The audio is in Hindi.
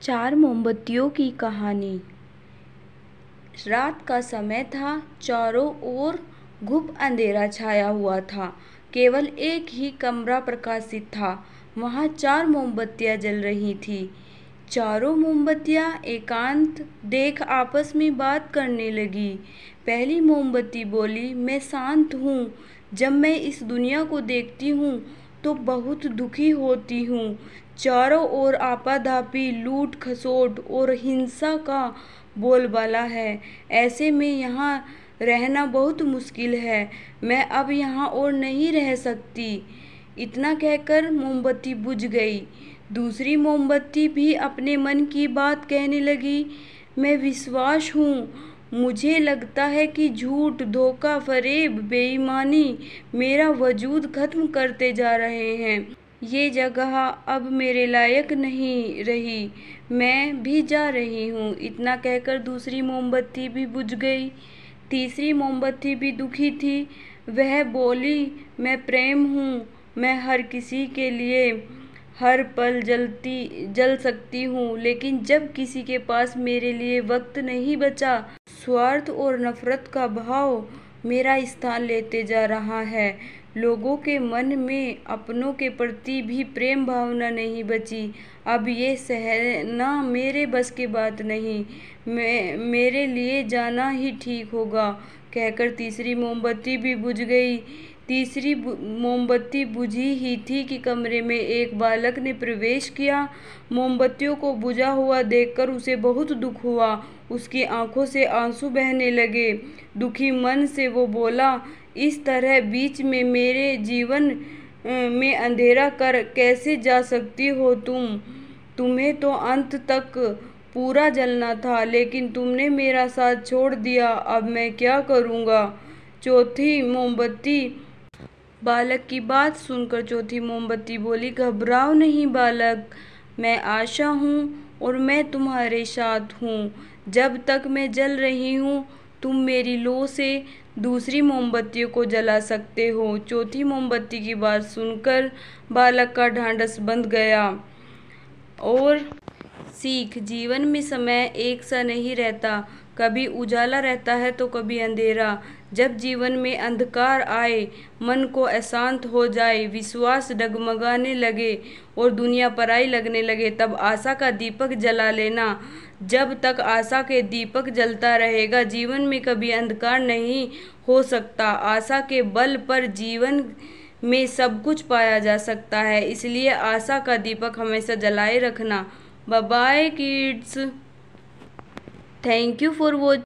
चार मोमबत्तियों की कहानी। रात का समय था। चारों ओर घुप अंधेरा छाया हुआ था। केवल एक ही कमरा प्रकाशित था। वहाँ चार मोमबत्तियाँ जल रही थीं। चारों मोमबत्तियाँ एकांत देख आपस में बात करने लगी। पहली मोमबत्ती बोली, मैं शांत हूँ। जब मैं इस दुनिया को देखती हूँ तो बहुत दुखी होती हूँ। चारों ओर आपाधापी, लूट खसोट और हिंसा का बोलबाला है। ऐसे में यहाँ रहना बहुत मुश्किल है। मैं अब यहाँ और नहीं रह सकती। इतना कहकर मोमबत्ती बुझ गई। दूसरी मोमबत्ती भी अपने मन की बात कहने लगी। मैं विश्वास हूँ। मुझे लगता है कि झूठ, धोखा, फरेब, बेईमानी मेरा वजूद खत्म करते जा रहे हैं। ये जगह अब मेरे लायक नहीं रही। मैं भी जा रही हूँ। इतना कहकर दूसरी मोमबत्ती भी बुझ गई। तीसरी मोमबत्ती भी दुखी थी। वह बोली, मैं प्रेम हूँ। मैं हर किसी के लिए हर पल जल सकती हूँ, लेकिन जब किसी के पास मेरे लिए वक्त नहीं बचा, स्वार्थ और नफरत का भाव मेरा स्थान लेते जा रहा है। लोगों के मन में अपनों के प्रति भी प्रेम भावना नहीं बची। अब ये सहना मेरे बस की बात नहीं। मेरे लिए जाना ही ठीक होगा। कहकर तीसरी मोमबत्ती भी बुझ गई। तीसरी मोमबत्ती बुझी ही थी कि कमरे में एक बालक ने प्रवेश किया। मोमबत्तियों को बुझा हुआ देखकर उसे बहुत दुख हुआ। उसकी आंखों से आंसू बहने लगे। दुखी मन से वो बोला, इस तरह बीच में मेरे जीवन में अंधेरा कर कैसे जा सकती हो तुम? तुम्हें तो अंत तक पूरा जलना था, लेकिन तुमने मेरा साथ छोड़ दिया। अब मैं क्या करूँगा? चौथी मोमबत्ती। बालक की बात सुनकर चौथी मोमबत्ती बोली, घबराओ नहीं बालक, मैं आशा हूँ और मैं तुम्हारे साथ हूँ। जब तक मैं जल रही हूँ तुम मेरी लौ से दूसरी मोमबत्तियों को जला सकते हो। चौथी मोमबत्ती की बात सुनकर बालक का ढांढस बंध गया। और सीख, जीवन में समय एक सा नहीं रहता। कभी उजाला रहता है तो कभी अंधेरा। जब जीवन में अंधकार आए, मन को अशांत हो जाए, विश्वास डगमगाने लगे और दुनिया पराई लगने लगे, तब आशा का दीपक जला लेना। जब तक आशा के दीपक जलता रहेगा, जीवन में कभी अंधकार नहीं हो सकता। आशा के बल पर जीवन में सब कुछ पाया जा सकता है। इसलिए आशा का दीपक हमेशा जलाए रखना। Bye bye kids. Thank you for watching.